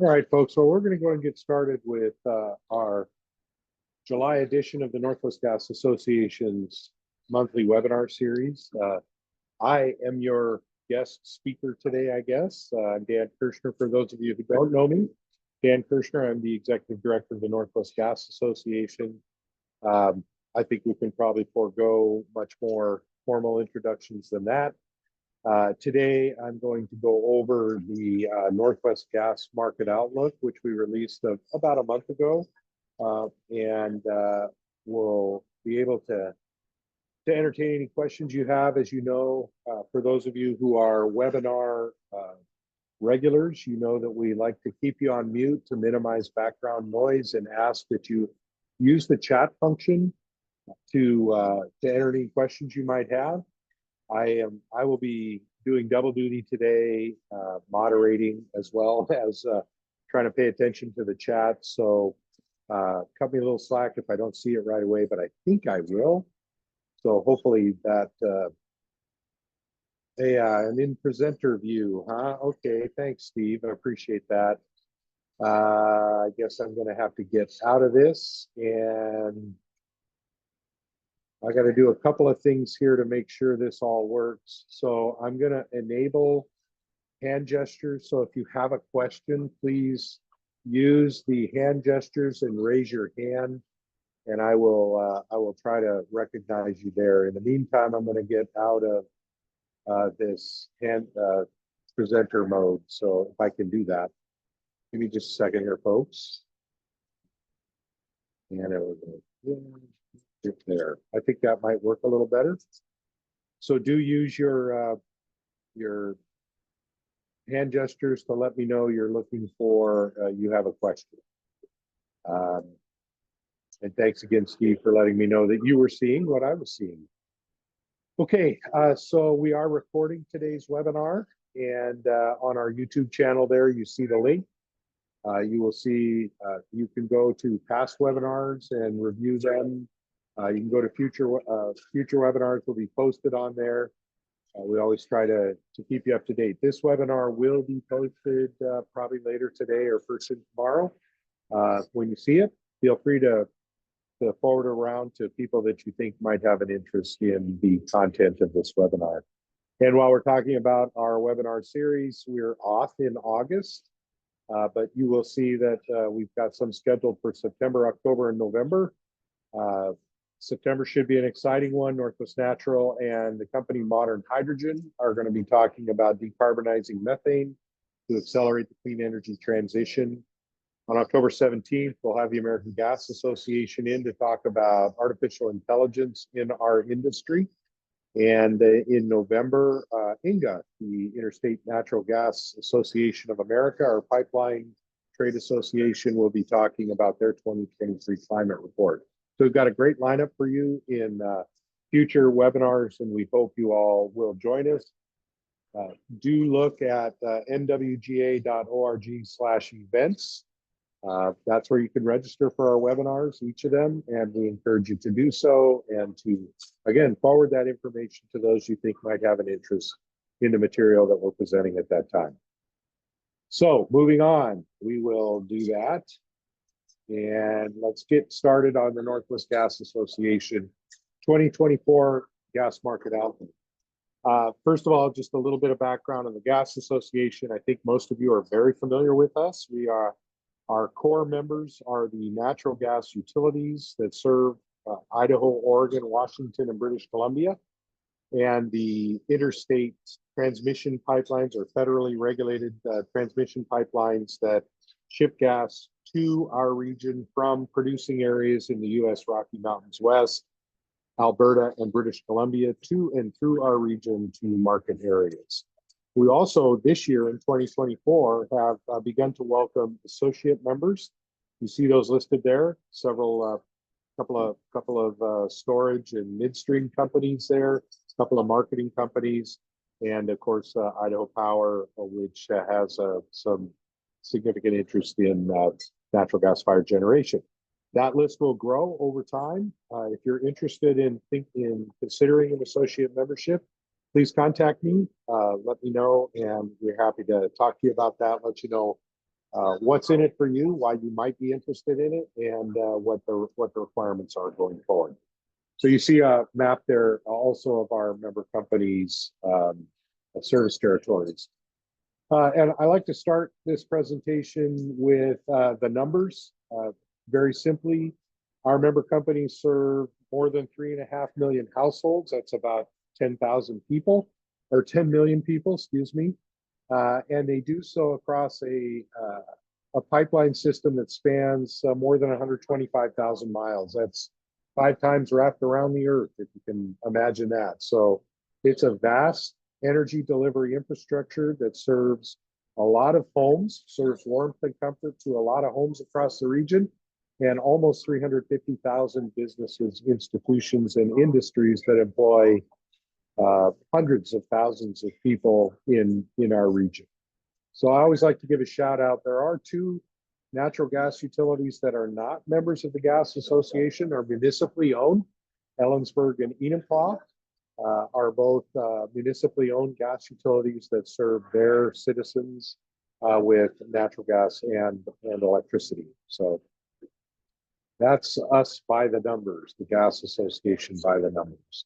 All right, folks. So we're going to go and get started with our July edition of the Northwest Gas Association's monthly webinar series. I am your guest speaker today, I guess. I'm Dan Kirshner. For those of you who don't know me, Dan Kirshner, I'm the Executive Director of the Northwest Gas Association. I think we can probably forego much more formal introductions than that. Today, I'm going to go over the Northwest Gas Market Outlook, which we released about a month ago, and we'll be able to entertain any questions you have. As you know, for those of you who are webinar regulars, you know that we like to keep you on mute to minimize background noise and ask that you use the chat function to enter any questions you might have. I will be doing double duty today, moderating as well as trying to pay attention to the chat. So cut me a little slack if I don't see it right away, but I think I will. So hopefully that, an in presenter view, huh? Okay, thanks, Steve. I appreciate that. I guess I'm going to have to get out of this, and I got to do a couple of things here to make sure this all works. So I'm going to enable hand gestures. So if you have a question, please use the hand gestures and raise your hand, and I will try to recognize you there. In the meantime, I'm going to get out of this hand presenter mode. So if I can do that, give me just a second here, folks. And it will there. I think that might work a little better. So do use your hand gestures to let me know you're looking for, you have a question. And thanks again, Steve, for letting me know that you were seeing what I was seeing. Okay, so we are recording today's webinar, and on our YouTube channel there, you see the link. You will see, you can go to past webinars and review them. You can go to future webinars will be posted on there. We always try to keep you up to date. This webinar will be posted probably later today or first thing tomorrow. When you see it, feel free to forward around to people that you think might have an interest in the content of this webinar. And while we're talking about our webinar series, we're off in August, but you will see that we've got some scheduled for September, October, and November. September should be an exciting one. Northwest Natural and the company Modern Hydrogen are going to be talking about decarbonizing methane to accelerate the clean energy transition. On October 17th, we'll have the American Gas Association in to talk about artificial intelligence in our industry. And in November, INGA, the Interstate Natural Gas Association of America, our pipeline trade association, will be talking about their 2023 climate report. So we've got a great lineup for you in future webinars, and we hope you all will join us. Do look at nwga.org/events. That's where you can register for our webinars, each of them, and we encourage you to do so and to, again, forward that information to those you think might have an interest in the material that we're presenting at that time. So moving on, we will do that. And let's get started on the Northwest Gas Association 2024 gas market outlook. First of all, just a little bit of background on the Gas Association. I think most of you are very familiar with us. Our core members are the natural gas utilities that serve Idaho, Oregon, Washington, and British Columbia, and the interstate transmission pipelines or federally regulated transmission pipelines that ship gas to our region from producing areas in the U.S. Rocky Mountains West, Alberta, and British Columbia to and through our region to market areas. We also, this year in 2024, have begun to welcome associate members. You see those listed there, several, couple of storage and midstream companies there, a couple of marketing companies, and of course, Idaho Power, which has some significant interest in natural gas fired generation. That list will grow over time. If you're interested in considering an associate membership, please contact me, let me know, and we're happy to talk to you about that, let you know what's in it for you, why you might be interested in it, and what the requirements are going forward. So you see a map there also of our member companies' service territories. And I like to start this presentation with the numbers. Very simply, our member companies serve more than 3.5 million households. That's about 10,000 people, or 10 million people, excuse me. And they do so across a pipeline system that spans more than 125,000 miles. That's 5 times wrapped around the earth, if you can imagine that. So it's a vast energy delivery infrastructure that serves a lot of homes, serves warmth and comfort to a lot of homes across the region, and almost 350,000 businesses, institutions, and industries that employ hundreds of thousands of people in our region. So I always like to give a shout out. There are 2 natural gas utilities that are not members of the Gas Association, are municipally owned. Ellensburg and Enumclaw are both municipally owned gas utilities that serve their citizens with natural gas and electricity. So that's us by the numbers, the Gas Association by the numbers.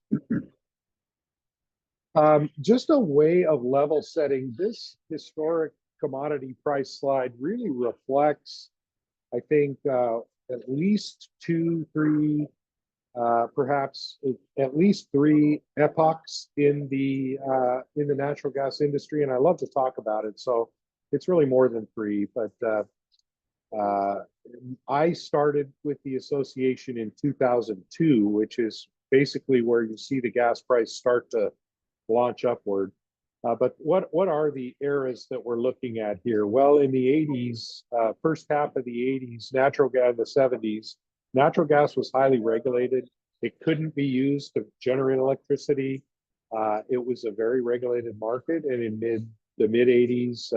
Just a way of level setting, this historic commodity price slide really reflects, I think, at least 2, 3, perhaps at least 3 epochs in the natural gas industry, and I love to talk about it. So it's really more than 3, but I started with the association in 2002, which is basically where you see the gas price start to launch upward. But what are the eras that we're looking at here? Well, in the 80s, first half of the 80s, natural gas, the 70s, natural gas was highly regulated. It couldn't be used to generate electricity. It was a very regulated market, and in the mid 80s,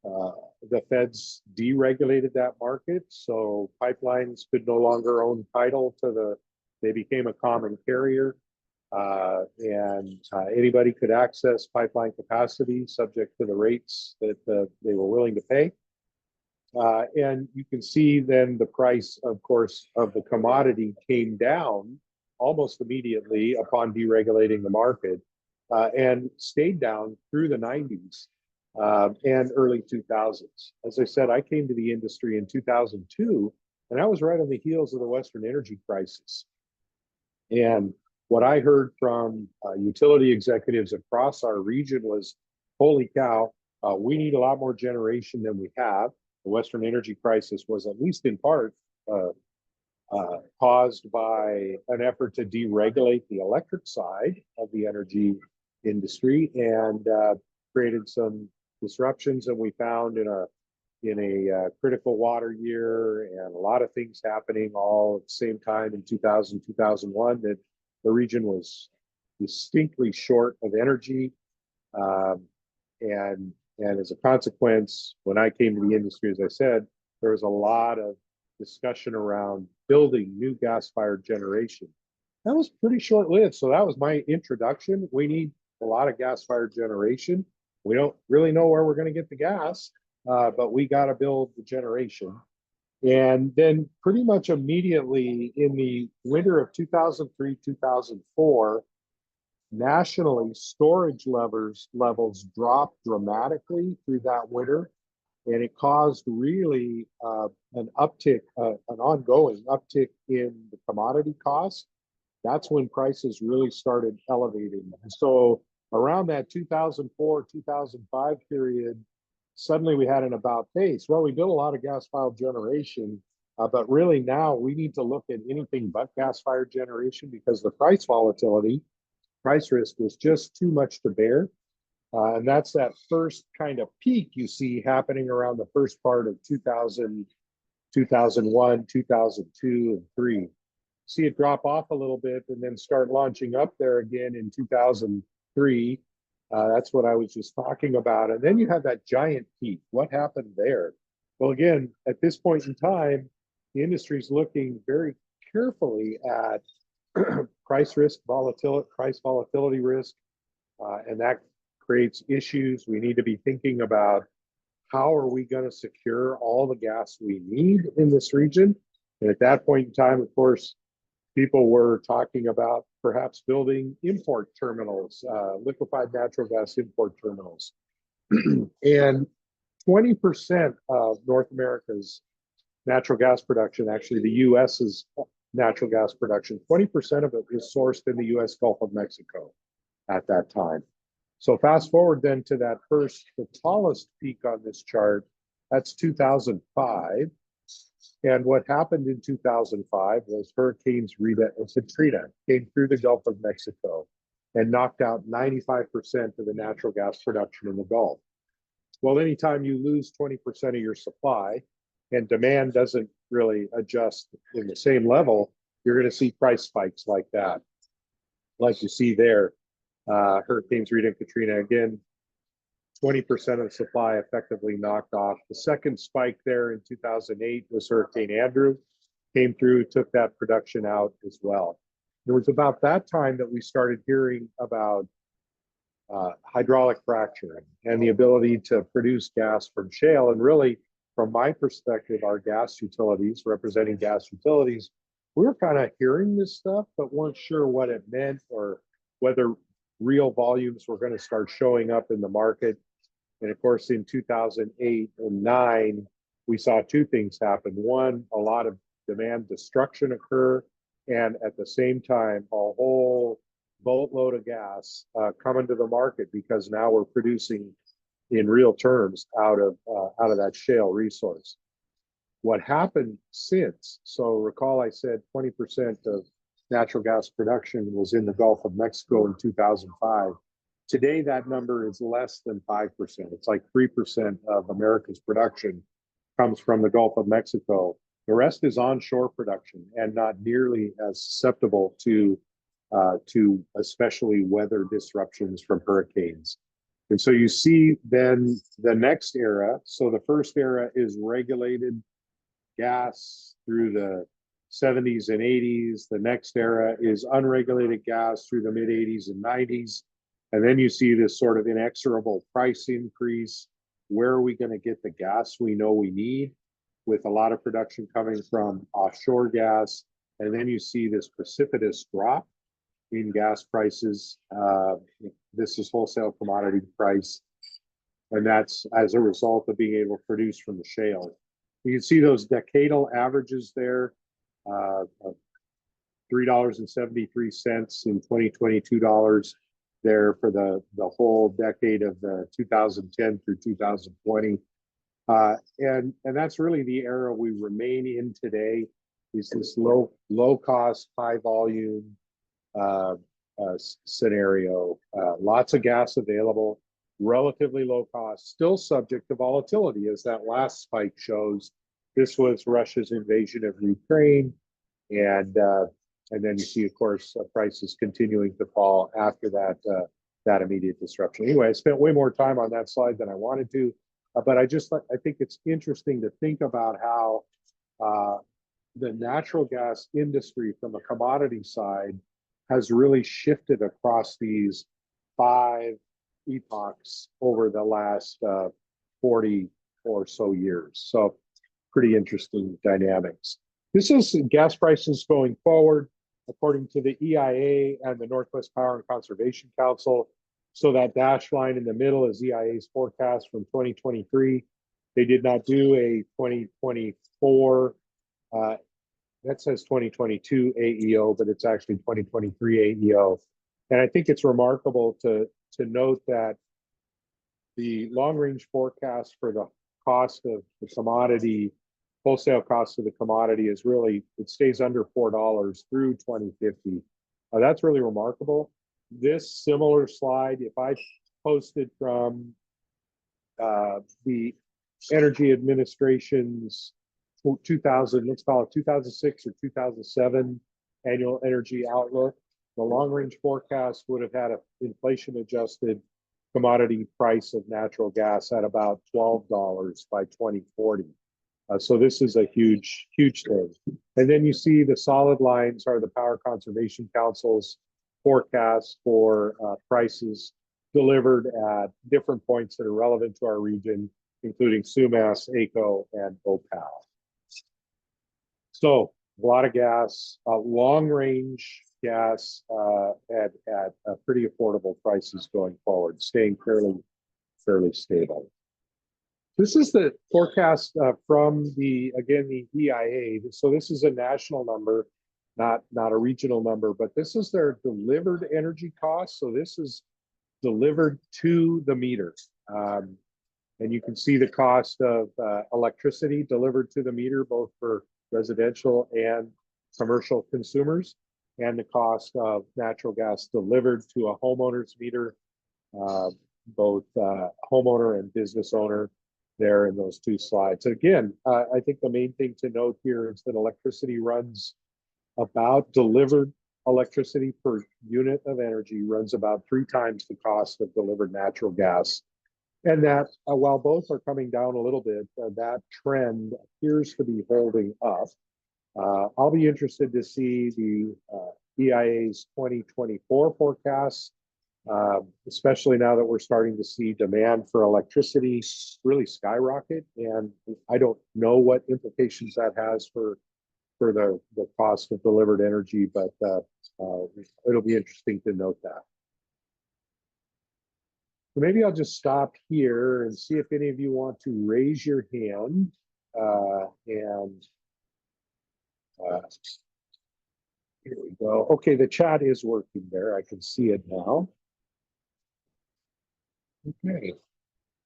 the feds deregulated that market, so pipelines could no longer own title to they became a common carrier. And anybody could access pipeline capacity subject to the rates that they were willing to pay. And you can see then the price, of course, of the commodity came down almost immediately upon deregulating the market, and stayed down through the 90s and early 2000s. As I said, I came to the industry in 2002, and I was right on the heels of the Western energy crisis. And what I heard from utility executives across our region was, holy cow, we need a lot more generation than we have. The Western energy crisis was at least in part caused by an effort to deregulate the electric side of the energy industry, and created some disruptions. And we found in a critical water year and a lot of things happening all at the same time in 2000, 2001, that the region was distinctly short of energy. And as a consequence, when I came to the industry, as I said, there was a lot of discussion around building new gas-fired generation. That was pretty short-lived. So that was my introduction. We need a lot of gas-fired generation. We don't really know where we're going to get the gas, but we got to build the generation. And then pretty much immediately in the winter of 2003, 2004, nationally, storage levels dropped dramatically through that winter. And it caused really an uptick, an ongoing uptick in the commodity cost. That's when prices really started elevating. And so around that 2004, 2005 period, suddenly we had an about face. Well, we built a lot of gas-fired generation, but really now we need to look at anything but gas-fired generation, because the price volatility, price risk was just too much to bear. And that's that first kind of peak you see happening around the first part of 2000, 2001, 2002, and 3. See it drop off a little bit and then start launching up there again in 2003. That's what I was just talking about. And then you have that giant peak. What happened there? Well, again, at this point in time, the industry is looking very carefully at price volatility risk, and that creates issues. We need to be thinking about how are we going to secure all the gas we need in this region? And at that point in time, of course, people were talking about perhaps building import terminals, liquefied natural gas import terminals. And 20% of North America's natural gas production, actually the US's natural gas production, 20% of it was sourced in the US Gulf of Mexico at that time. So fast forward then to that first, the tallest peak on this chart, that's 2005. And what happened in 2005 was Hurricanes Rita and Katrina came through the Gulf of Mexico and knocked out 95% of the natural gas production in the Gulf. Well, anytime you lose 20% of your supply and demand doesn't really adjust in the same level, you're going to see price spikes like that. Like you see there, Hurricanes Rita and Katrina, again, 20% of the supply effectively knocked off. The second spike there in 2008 was Hurricane Andrew, came through, took that production out as well. It was about that time that we started hearing about hydraulic fracturing and the ability to produce gas from shale. And really, from my perspective, our gas utilities, representing gas utilities, we were kind of hearing this stuff, but weren't sure what it meant or whether real volumes were going to start showing up in the market. And of course, in 2008 and 9, we saw two things happen. One, a lot of demand destruction occur, and at the same time, a whole boatload of gas coming to the market because now we're producing in real terms out of that shale resource. What happened since? So recall I said 20% of natural gas production was in the Gulf of Mexico in 2005. Today, that number is less than 5%. It's like 3% of America's production comes from the Gulf of Mexico. The rest is onshore production and not nearly as susceptible to especially weather disruptions from hurricanes. And so you see then the next era. So the first era is regulated gas through the 70s and 80s. The next era is unregulated gas through the mid 80s and 90s. And then you see this sort of inexorable price increase. Where are we going to get the gas we know we need, with a lot of production coming from offshore gas? And then you see this precipitous drop in gas prices. This is wholesale commodity price. And that's as a result of being able to produce from the shale. You can see those decadal averages there, $3.73 in 2020, $2 there for the whole decade of the 2010 through 2020. And that's really the era we remain in today, is this low cost, high volume scenario. Lots of gas available, relatively low cost, still subject to volatility, as that last spike shows. This was Russia's invasion of Ukraine, and then you see, of course, prices continuing to fall after that immediate disruption. Anyway, I spent way more time on that slide than I wanted to, but I think it's interesting to think about how the natural gas industry from a commodity side has really shifted across these 5 epochs over the last 40 or so years. So pretty interesting dynamics. This is gas prices going forward, according to the EIA and the Northwest Power and Conservation Council. So that dashed line in the middle is EIA's forecast from 2023. They did not do a 2024. That says 2022 AEO, but it's actually 2023 AEO. And I think it's remarkable to note that the long-range forecast for the cost of the commodity, wholesale cost of the commodity, is really, it stays under $4 through 2050. That's really remarkable. This similar slide, if I posted from the Energy Administration's 2000, let's call it 2006 or 2007 annual energy outlook, the long-range forecast would have had an inflation-adjusted commodity price of natural gas at about $12 by 2040. So this is a huge, huge thing. And then you see the solid lines are the Power Conservation Council's forecast for prices delivered at different points that are relevant to our region. including Sumas, ACO, and Opal. So a lot of gas, long range gas at pretty affordable prices going forward, staying fairly stable. This is the forecast from the EIA. So this is a national number, not a regional number, but this is their delivered energy cost. So this is delivered to the meter. And you can see the cost of electricity delivered to the meter, both for residential and commercial consumers, and the cost of natural gas delivered to a homeowner's meter, both homeowner and business owner there in those two slides. Again, I think the main thing to note here is that electricity runs about delivered electricity per unit of energy runs about 3 times the cost of delivered natural gas. And that while both are coming down a little bit, that trend appears to be holding up. I'll be interested to see the EIA's 2024 forecast, especially now that we're starting to see demand for electricity really skyrocket. And I don't know what implications that has for the cost of delivered energy, but it'll be interesting to note that. So maybe I'll just stop here and see if any of you want to raise your hand. Here we go. Okay, the chat is working there. I can see it now. Okay.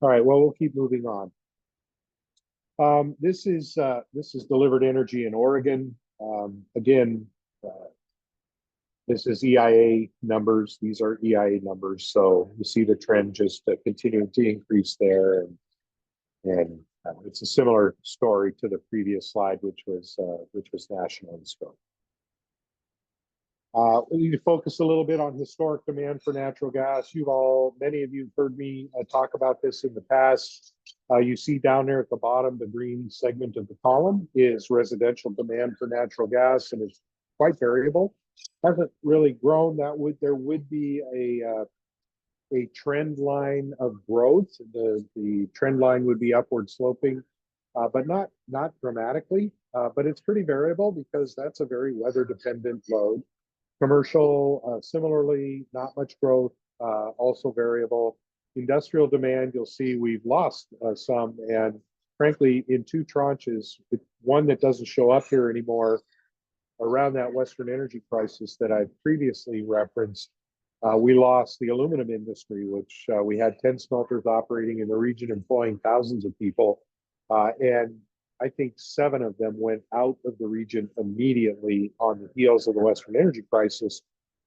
All right. Well, we'll keep moving on. This is delivered energy in Oregon. Again, this is EIA numbers. These are EIA numbers. So you see the trend just continuing to increase there. And it's a similar story to the previous slide, which was national in scope. We need to focus a little bit on historic demand for natural gas. Many of you have heard me talk about this in the past. You see down there at the bottom, the green segment of the column is residential demand for natural gas, and it's quite variable. Hasn't really grown. There would be a trend line of growth. The trend line would be upward sloping, but not dramatically. But it's pretty variable because that's a very weather dependent load. Commercial, similarly, not much growth, also variable. Industrial demand, you'll see we've lost some, and frankly, in 2 tranches, one that doesn't show up here anymore around that Western energy crisis that I previously referenced. We lost the aluminum industry, which we had 10 smelters operating in the region, employing thousands of people. And I think 7 of them went out of the region immediately on the heels of the Western energy crisis,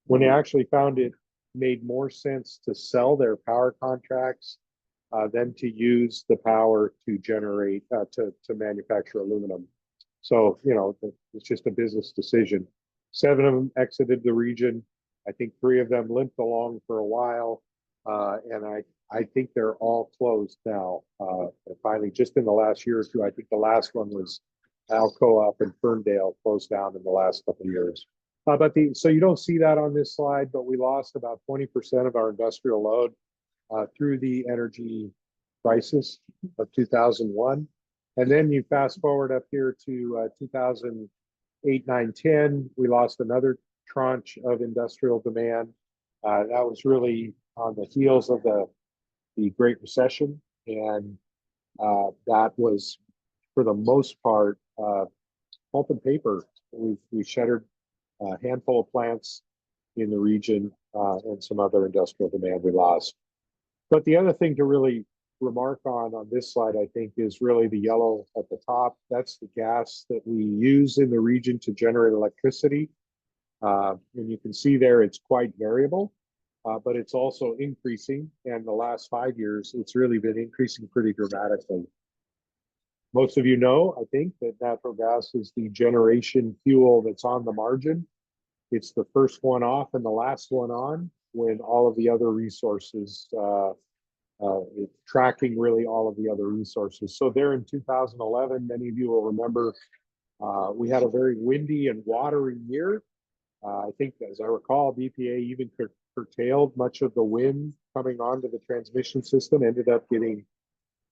when they actually found it made more sense to sell their power contracts than to use the power to generate, to manufacture aluminum. So, it's just a business decision. 7 of them exited the region. I think 3 of them limped along for a while. And I think they're all closed now. Finally, just in the last year or two, I think the last one was Alcoa up in Ferndale, closed down in the last couple of years. So you don't see that on this slide, but we lost about 20% of our industrial load through the energy crisis of 2001. And then you fast forward up here to 2008, 9, 10, we lost another tranche of industrial demand. That was really on the heels of the Great Recession, and that was, for the most part, pulp and paper. We shuttered a handful of plants in the region, and some other industrial demand we lost. But the other thing to really remark on this slide, I think, is really the yellow at the top. That's the gas that we use in the region to generate electricity. And you can see there it's quite variable. But it's also increasing, and the last 5 years, it's really been increasing pretty dramatically. Most of you know, I think, that natural gas is the generation fuel that's on the margin. It's the first one off and the last one on when all of the other resources, tracking really all of the other resources. So there in 2011, many of you will remember, we had a very windy and watery year. I think, as I recall, BPA even curtailed much of the wind coming onto the transmission system, ended up getting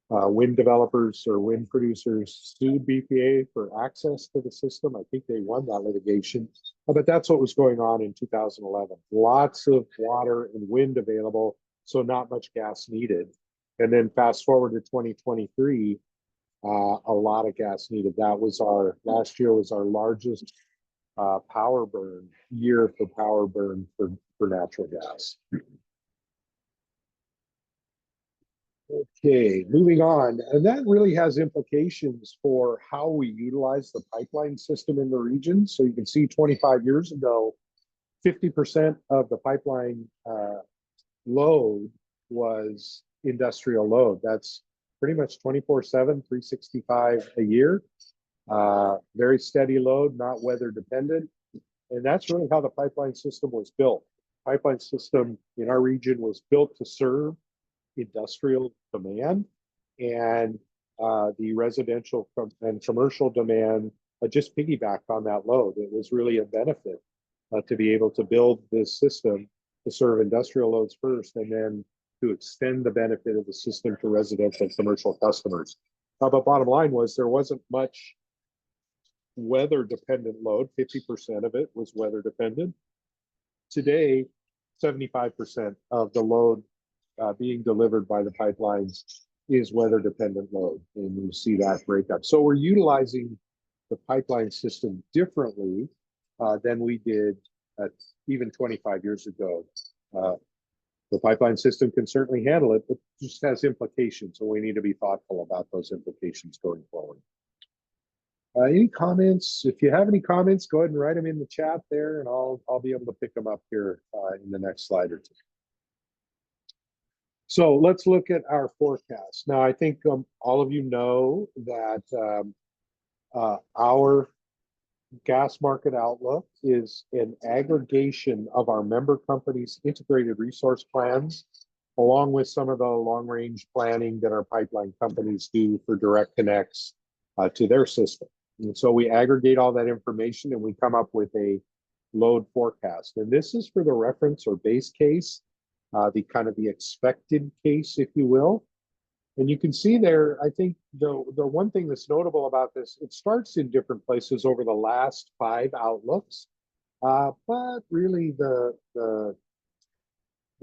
wind developers or wind producers sued BPA for access to the system. I think they won that litigation, but that's what was going on in 2011. Lots of water and wind available, so not much gas needed. And then fast forward to 2023, a lot of gas needed. That was last year was our largest power burn year for power burn for natural gas. Okay, moving on. And that really has implications for how we utilize the pipeline system in the region. So you can see 25 years ago, 50% of the pipeline load was industrial load. That's pretty much 24/7, 365 a year. Very steady load, not weather dependent. And that's really how the pipeline system was built. Pipeline system in our region was built to serve industrial demand, and the residential and commercial demand just piggybacked on that load. It was really a benefit to be able to build this system to serve industrial loads first, and then to extend the benefit of the system to residential and commercial customers. But bottom line was there wasn't much weather dependent load. 50% of it was weather dependent. Today, 75% of the load being delivered by the pipelines is weather dependent load, and you see that breakup. So we're utilizing the pipeline system differently than we did even 25 years ago. The pipeline system can certainly handle it, but just has implications, so we need to be thoughtful about those implications going forward. Any comments? If you have any comments, go ahead and write them in the chat there, and I'll be able to pick them up here in the next slide or two. So let's look at our forecast. Now, I think all of you know that our gas market outlook is an aggregation of our member companies' integrated resource plans, along with some of the long-range planning that our pipeline companies do for direct connects to their system. And so we aggregate all that information and we come up with a load forecast. And this is for the reference or base case, the kind of the expected case, if you will. And you can see there, I think the one thing that's notable about this, it starts in different places over the last 5 outlooks, but really the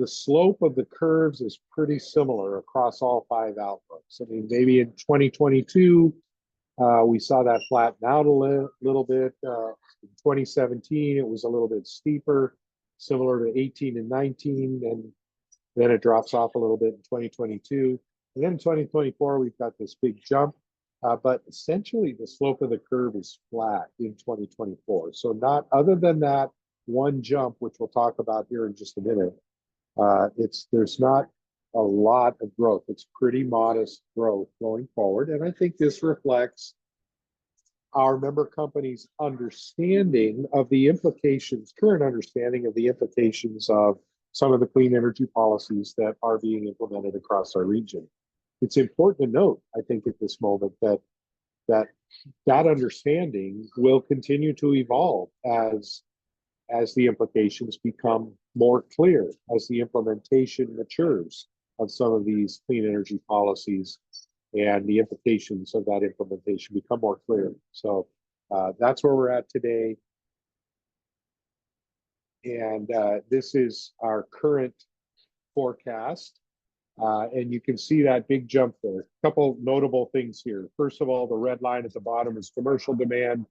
slope of the curves is pretty similar across all 5 outlooks. I mean, maybe in 2022, we saw that flatten out a little bit. In 2017, it was a little bit steeper, similar to 18 and 19, and then it drops off a little bit in 2022. And then in 2024, we've got this big jump, but essentially the slope of the curve is flat in 2024. So not other than that one jump, which we'll talk about here in just a minute, there's not a lot of growth. It's pretty modest growth going forward. And I think this reflects our member companies' understanding of the implications, current understanding of the implications of some of the clean energy policies that are being implemented across our region. It's important to note, I think, at this moment that understanding will continue to evolve as the implications become more clear, as the implementation matures of some of these clean energy policies, and the implications of that implementation become more clear. So that's where we're at today. And this is our current forecast. And you can see that big jump there. A couple notable things here. First of all, the red line at the bottom is commercial demand.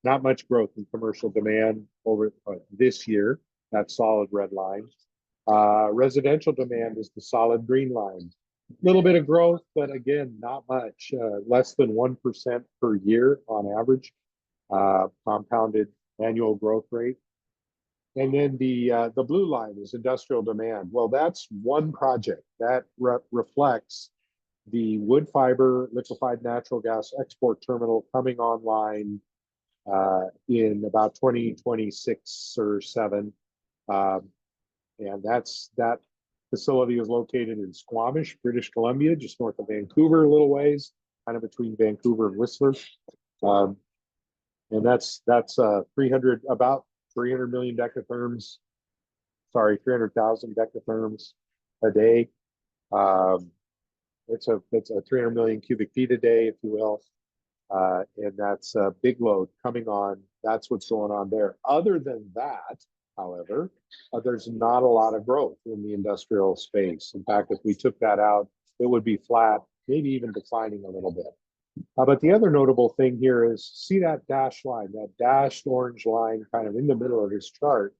Not much growth in commercial demand over this year. That solid red line. Residential demand is the solid green line. A little bit of growth, but again, not much. Less than 1% per year on average, compounded annual growth rate. And then the blue line is industrial demand. Well, that's one project that reflects the wood fiber liquefied natural gas export terminal coming online in about 2026 or 7. And that facility is located in Squamish, British Columbia, just north of Vancouver, a little ways, kind of between Vancouver and Whistler. And that's about 300 million decatherms, 300,000 decatherms a day. it's a 300 million cubic feet a day, if you will. And that's a big load coming on. That's what's going on there. Other than that, however, there's not a lot of growth in the industrial space. In fact, if we took that out, it would be flat, maybe even declining a little bit. But the other notable thing here is see that dashed line, that dashed orange line kind of in the middle of this chart.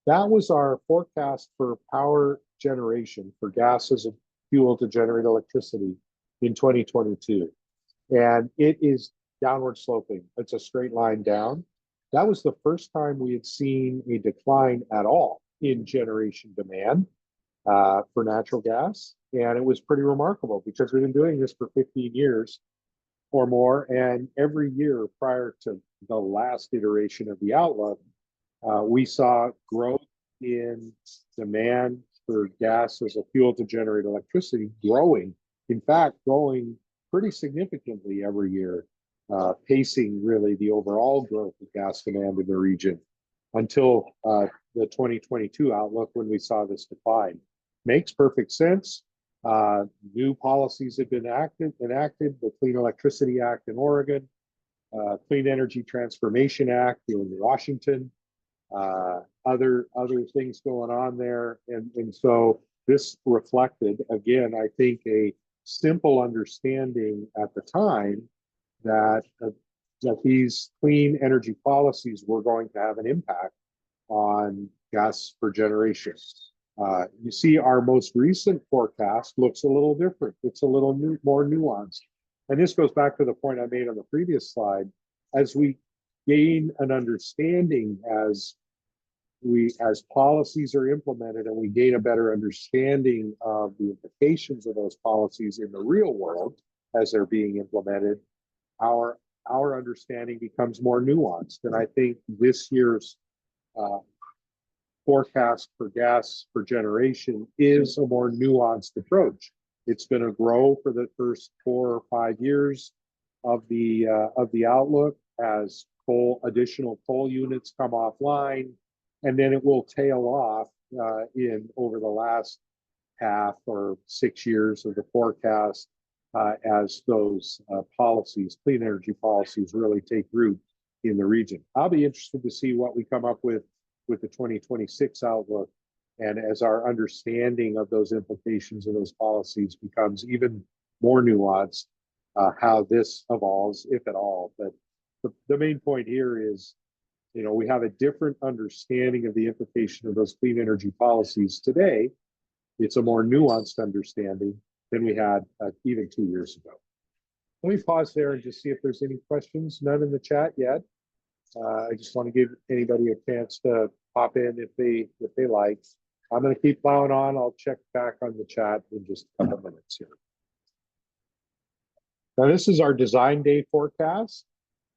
That was our forecast for power generation for gas as a fuel to generate electricity in 2022. And it is downward sloping. It's a straight line down. That was the first time we had seen a decline at all in generation demand for natural gas. And it was pretty remarkable because we've been doing this for 15 years or more. And every year prior to the last iteration of the outlook, we saw growth in demand for gas as a fuel to generate electricity growing. In fact, growing pretty significantly every year, pacing really the overall growth of gas demand in the region until the 2022 outlook when we saw this decline. Makes perfect sense. New policies have been enacted, the Clean Electricity Act in Oregon, Clean Energy Transformation Act in Washington, other things going on there. And so this reflected, again, I think a simple understanding at the time that these clean energy policies were going to have an impact on gas for generation. You see our most recent forecast looks a little different. It's a little more nuanced. And this goes back to the point I made on the previous slide. As we gain an understanding as policies are implemented and we gain a better understanding of the implications of those policies in the real world as they're being implemented, our understanding becomes more nuanced. And I think this year's forecast for gas for generation is a more nuanced approach. It's going to grow for the first 4 or 5 years of the outlook as additional coal units come offline, and then it will tail off over the last half or 6 years of the forecast as those policies, clean energy policies, really take root in the region. I'll be interested to see what we come up with the 2026 outlook, and as our understanding of those implications of those policies becomes even more nuanced, how this evolves, if at all. But the main point here is, we have a different understanding of the implication of those clean energy policies today. It's a more nuanced understanding than we had even 2 years ago. Let me pause there and just see if there's any questions. None in the chat yet. I just want to give anybody a chance to pop in if they like. I'm going to keep plowing on. I'll check back on the chat in just a couple minutes here. Now, this is our design day forecast.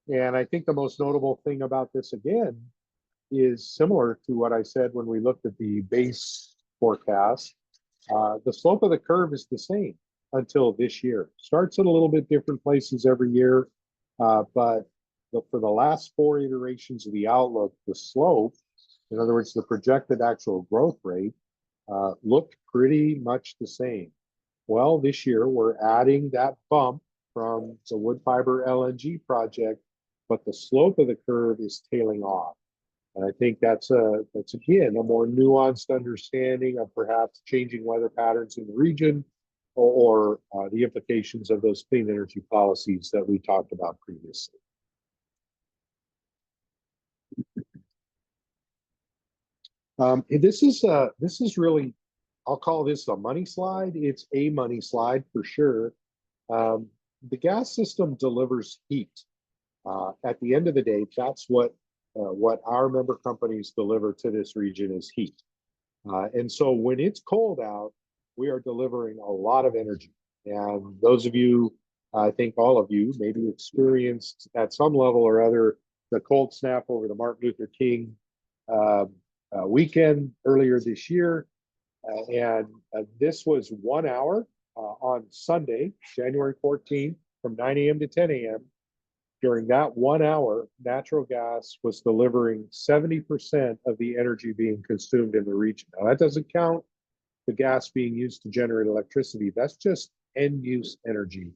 And I think the most notable thing about this, again, is similar to what I said when we looked at the base forecast. The slope of the curve is the same until this year. Starts at a little bit different places every year, but for the last 4 iterations of the outlook, the slope, in other words, the projected actual growth rate, looked pretty much the same. Well, this year we're adding that bump from the wood fiber LNG project, but the slope of the curve is tailing off. And I think that's again a more nuanced understanding of perhaps changing weather patterns in the region or the implications of those clean energy policies that we talked about previously. This is really, I'll call this a money slide. It's a money slide for sure. The gas system delivers heat. At the end of the day, that's what our member companies deliver to this region is heat. And so when it's cold out, we are delivering a lot of energy. And those of you, I think all of you, maybe experienced at some level or other the cold snap over the Martin Luther King weekend earlier this year. And this was 1 hour on Sunday, January 14th, from 9 a.m. to 10 a.m. During that 1 hour, natural gas was delivering 70% of the energy being consumed in the region. Now, that doesn't count the gas being used to generate electricity. That's just end use energy.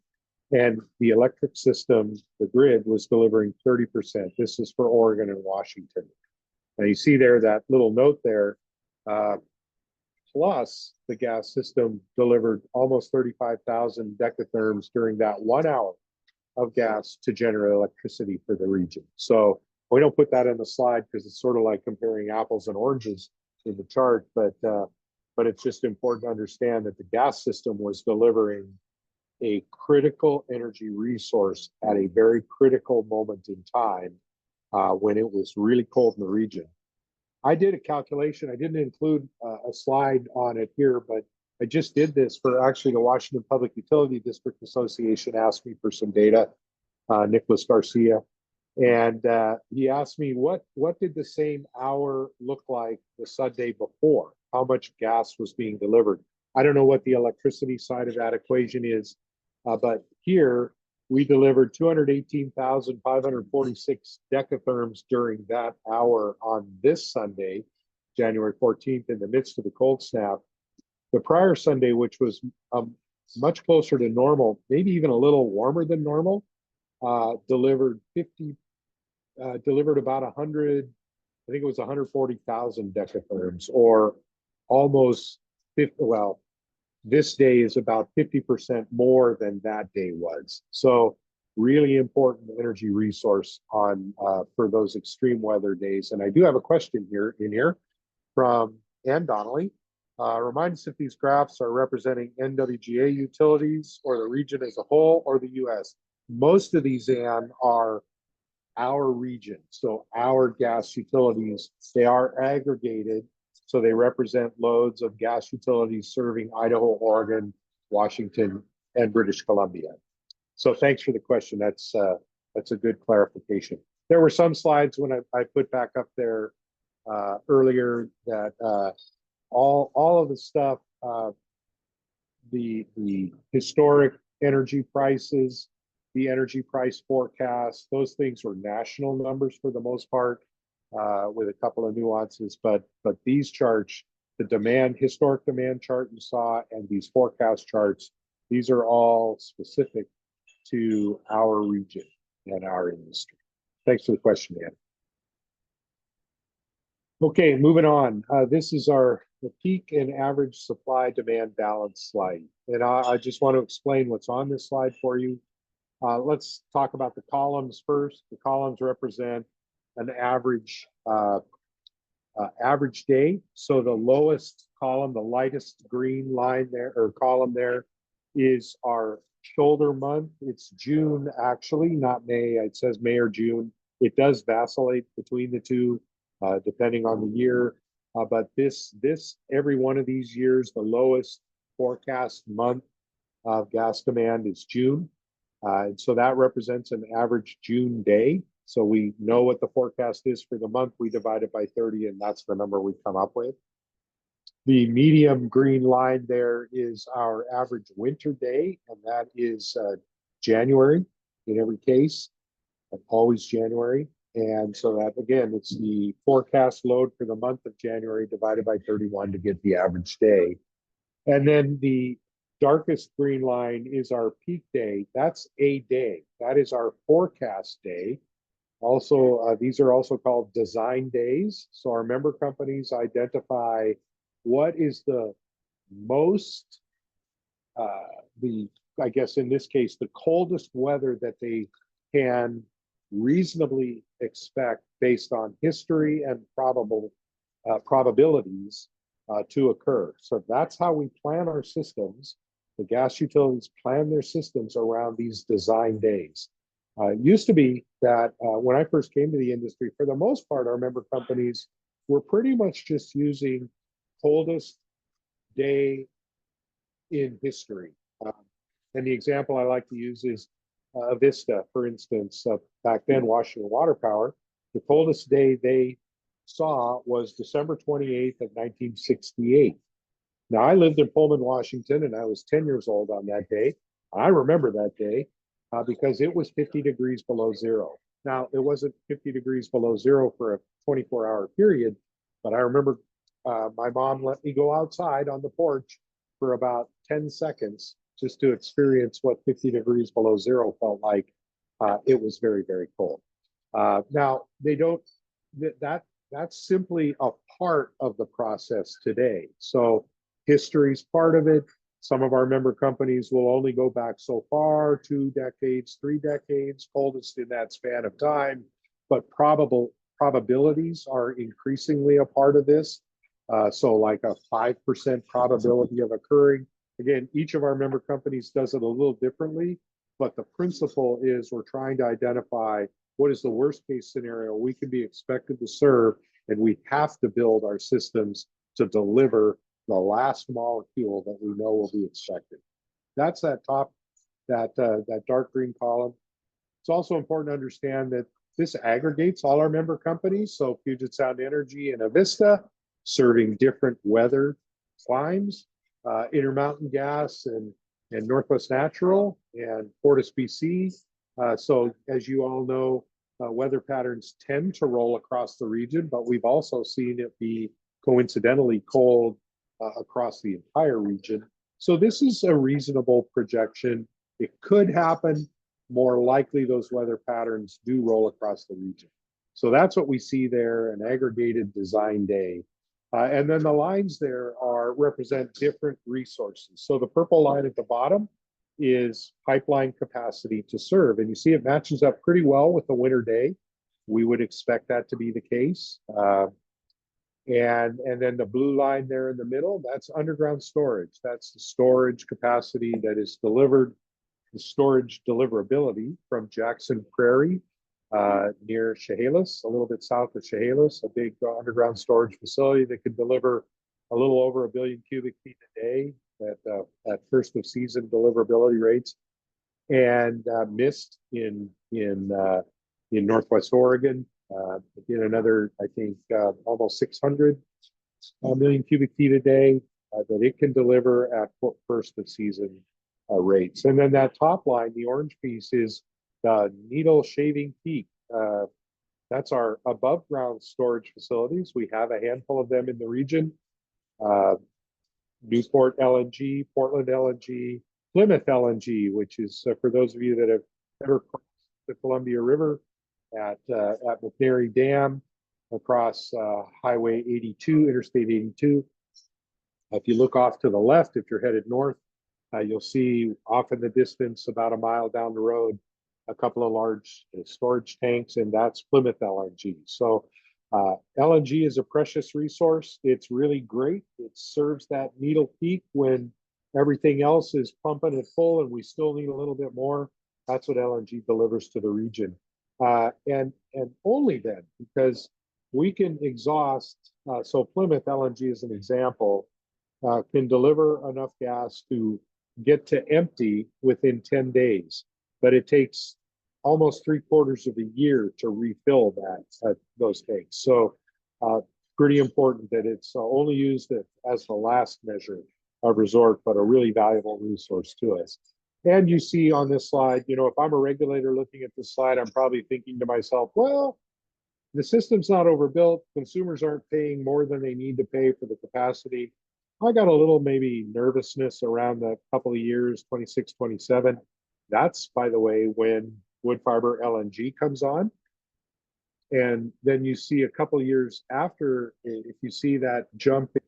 And the electric system, the grid, was delivering 30%. This is for Oregon and Washington. Now you see there that little note there, plus the gas system delivered almost 35,000 decatherms during that 1 hour of gas to generate electricity for the region. So we don't put that in the slide because it's sort of like comparing apples and oranges in the chart, but it's just important to understand that the gas system was delivering a critical energy resource at a very critical moment in time when it was really cold in the region. I did a calculation. I didn't include a slide on it here, but I just did this for actually the Washington Public Utility District Association asked me for some data, Nicholas Garcia. And he asked me, what did the same hour look like the Sunday before? How much gas was being delivered? I don't know what the electricity side of that equation is, but here we delivered 218,546 decatherms during that hour on this Sunday, January 14th, in the midst of the cold snap. The prior Sunday, which was much closer to normal, maybe even a little warmer than normal, delivered about 100, I think it was 140,000 decatherms, or almost 50, well, this day is about 50% more than that day was. So really important energy resource on for those extreme weather days. And I do have a question here from Ann Donnelly. Remind us if these graphs are representing NWGA utilities or the region as a whole or the US. Most of these, Ann, are our region. So our gas utilities, they are aggregated. So they represent loads of gas utilities serving Idaho, Oregon, Washington, and British Columbia. So thanks for the question. That's a good clarification. There were some slides when I put back up there earlier that all of the stuff, the historic energy prices, the energy price forecast, those things were national numbers for the most part, with a couple of nuances. But these charts, the historic demand chart you saw, and these forecast charts, these are all specific to our region and our industry. Thanks for the question, Dan. Okay, moving on. This is the peak and average supply demand balance slide. And I just want to explain what's on this slide for you. Let's talk about the columns first. The columns represent an average day. So the lowest column, the lightest green line there or column there, is our shoulder month. It's June, actually, not May. It says May or June. It does vacillate between the two, depending on the year. But this every one of these years, the lowest forecast month of gas demand is June. And so that represents an average June day. So we know what the forecast is for the month. We divide it by 30, and that's the number we come up with. The medium green line there is our average winter day, and that is January in every case, always January. And so that, again, it's the forecast load for the month of January divided by 31 to get the average day. And then the darkest green line is our peak day. That's a day. That is our forecast day. Also, these are also called design days. So our member companies identify what is the most, I guess in this case, the coldest weather that they can reasonably expect based on history and probabilities to occur. So that's how we plan our systems. The gas utilities plan their systems around these design days. It used to be that when I first came to the industry, for the most part, our member companies were pretty much just using coldest day in history. And the example I like to use is Vista, for instance. Back then, Washington Water Power, the coldest day they saw was December 28th of 1968. Now, I lived in Pullman, Washington, and I was 10 years old on that day. I remember that day because it was 50 degrees below zero. Now, it wasn't 50 degrees below zero for a 24-hour period, but I remember my mom let me go outside on the porch for about 10 seconds just to experience what 50 degrees below zero felt like. It was very, very cold. Now they don't, that's simply a part of the process today. So history's part of it. Some of our member companies will only go back so far, 2 decades, 3 decades, coldest in that span of time. But probabilities are increasingly a part of this. So like a 5% probability of occurring. Again, each of our member companies does it a little differently, but the principle is we're trying to identify what is the worst case scenario we can be expected to serve, and we have to build our systems to deliver the last molecule that we know will be expected. That's that top, that dark green column. It's also important to understand that this aggregates all our member companies. So Puget Sound Energy and Avista serving different weather climes, Intermountain Gas and Northwest Natural and Fortis BC. So as you all know, weather patterns tend to roll across the region, but we've also seen it be coincidentally cold across the entire region. So this is a reasonable projection. It could happen. More likely, those weather patterns do roll across the region. So that's what we see there, an aggregated design day. And then the lines there represent different resources. So the purple line at the bottom is pipeline capacity to serve. And you see it matches up pretty well with the winter day. We would expect that to be the case. And then the blue line there in the middle, that's underground storage. That's the storage capacity that is delivered, the storage deliverability from Jackson Prairie near Chehalis, a little bit south of Chehalis, a big underground storage facility that could deliver a little over 1 billion cubic feet a day at first of season deliverability rates. And Mist in Northwest Oregon, again, another, I think, almost 600 million cubic feet a day that it can deliver at first of season rates. And then that top line, the orange piece, is the Needle Shaving Peak. That's our above ground storage facilities. We have a handful of them in the region. Newport LNG, Portland LNG, Plymouth LNG, which is for those of you that have ever crossed the Columbia River at McNairy Dam across Highway 82, Interstate 82. If you look off to the left, if you're headed north, you'll see off in the distance, about a mile down the road, a couple of large storage tanks, and that's Plymouth LNG. So LNG is a precious resource. It's really great. It serves that Needle Peak when everything else is pumping it full and we still need a little bit more. That's what LNG delivers to the region. And only then, because we can exhaust, so Plymouth LNG is an example, can deliver enough gas to get to empty within 10 days, but it takes almost 3/4 of a year to refill those tanks. So pretty important that it's only used as the last measure of resort, but a really valuable resource to us. And you see on this slide, you know, if I'm a regulator looking at this slide, I'm probably thinking to myself, well, the system's not overbuilt. Consumers aren't paying more than they need to pay for the capacity. I got a little maybe nervousness around the couple of years, 26, 27. That's, by the way, when Woodfibre LNG comes on. And then you see a couple of years after, if you see that jump in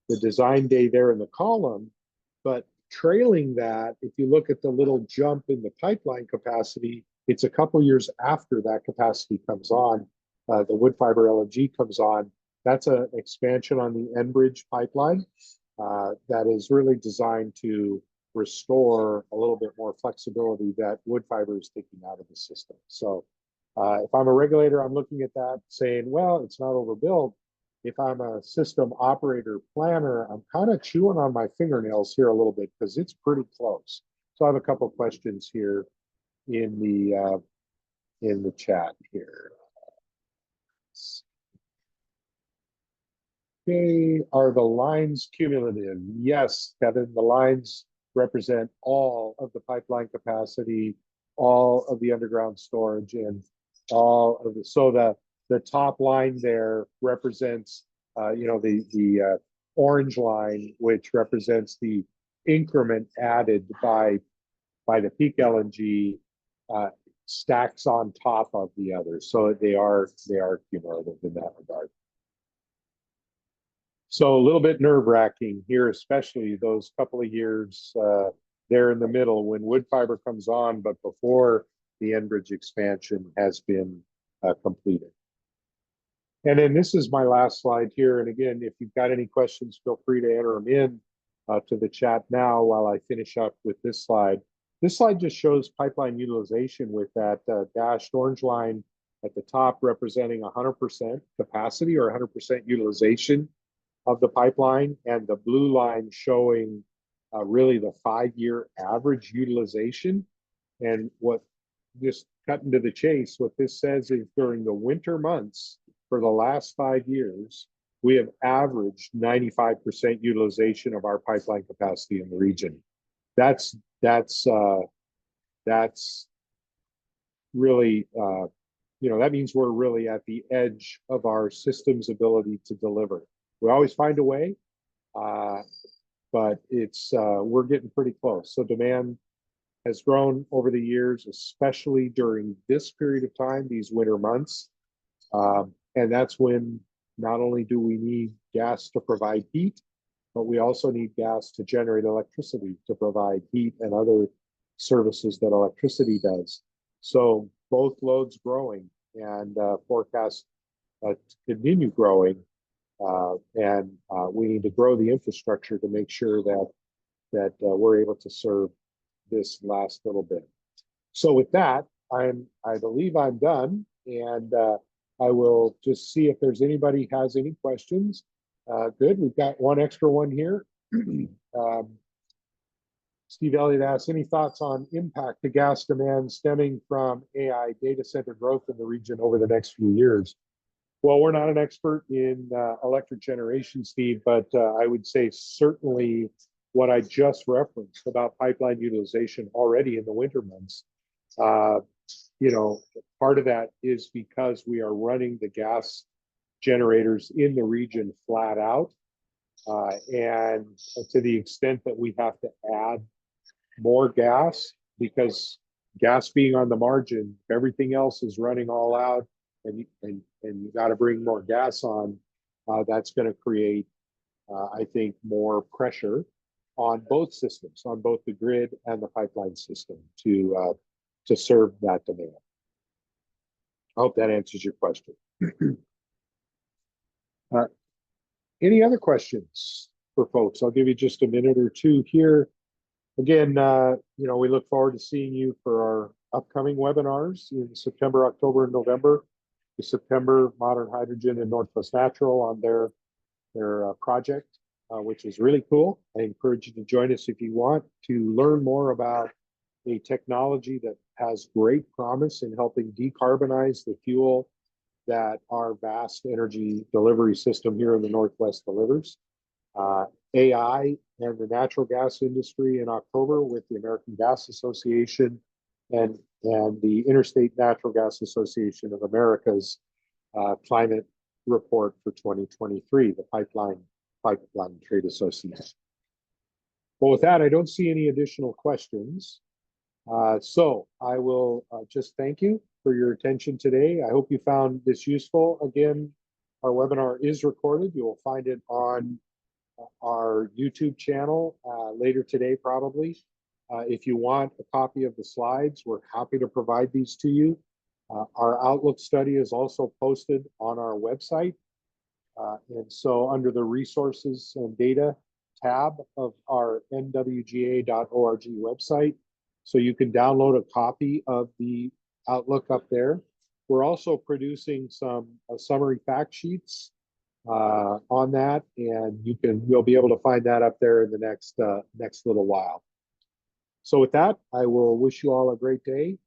the design day there in the column, but trailing that, if you look at the little jump in the pipeline capacity, it's a couple of years after that capacity comes on, the Woodfibre LNG comes on. That's an expansion on the Enbridge pipeline that is really designed to restore a little bit more flexibility that Woodfibre is taking out of the system. So if I'm a regulator, I'm looking at that saying, well, it's not overbuilt. If I'm a system operator planner, I'm kind of chewing on my fingernails here a little bit because it's pretty close. So I have a couple of questions here in the chat here. Okay, are the lines cumulative? Yes, Kevin, the lines represent all of the pipeline capacity, all of the underground storage, and all of the, so the top line there represents, you know, the orange line, which represents the increment added by the peak LNG stacks on top of the others. So they are cumulative in that regard. So a little bit nerve-wracking here, especially those couple of years there in the middle when wood fiber comes on, but before the Enbridge expansion has been completed. And then this is my last slide here. And again, if you've got any questions, feel free to enter them in to the chat now while I finish up with this slide. This slide just shows pipeline utilization with that dashed orange line at the top representing 100% capacity or 100% utilization of the pipeline, and the blue line showing really the 5-year average utilization. And what, just cutting to the chase, what this says is during the winter months for the last 5 years, we have averaged 95% utilization of our pipeline capacity in the region. That's really, that means we're really at the edge of our system's ability to deliver. We always find a way, but we're getting pretty close. So demand has grown over the years, especially during this period of time, these winter months. And that's when not only do we need gas to provide heat, but we also need gas to generate electricity to provide heat and other services that electricity does. So both loads growing and forecast to continue growing. And we need to grow the infrastructure to make sure that we're able to serve this last little bit. So with that, I believe I'm done, and I will just see if there's anybody has any questions. Good, we've got one extra one here. Steve Elliott asks, any thoughts on impact to gas demand stemming from AI data center growth in the region over the next few years? Well, we're not an expert in electric generation, Steve, but I would say certainly what I just referenced about pipeline utilization already in the winter months, part of that is because we are running the gas generators in the region flat out. And to the extent that we have to add more gas, because gas being on the margin, everything else is running all out, and you got to bring more gas on, that's going to create, I think, more pressure on both systems, on both the grid and the pipeline system to serve that demand. I hope that answers your question. Any other questions for folks? I'll give you just a minute or two here. Again, we look forward to seeing you for our upcoming webinars in September, October, and November. The September, Modern Hydrogen and Northwest Natural on their project, which is really cool. I encourage you to join us if you want to learn more about a technology that has great promise in helping decarbonize the fuel that our vast energy delivery system here in the Northwest delivers. AI and the natural gas industry in October with the American Gas Association and the Interstate Natural Gas Association of America's climate report for 2023, the Pipeline Trade Association. Well, with that, I don't see any additional questions. So I will just thank you for your attention today. I hope you found this useful. Again, our webinar is recorded. You will find it on our YouTube channel later today, probably. If you want a copy of the slides, we're happy to provide these to you. Our Outlook study is also posted on our website. And so under the resources and data tab of our nwga.org website, so you can download a copy of the Outlook up there. We're also producing some summary fact sheets on that, and you'll be able to find that up there in the next little while. So with that, I will wish you all a great day,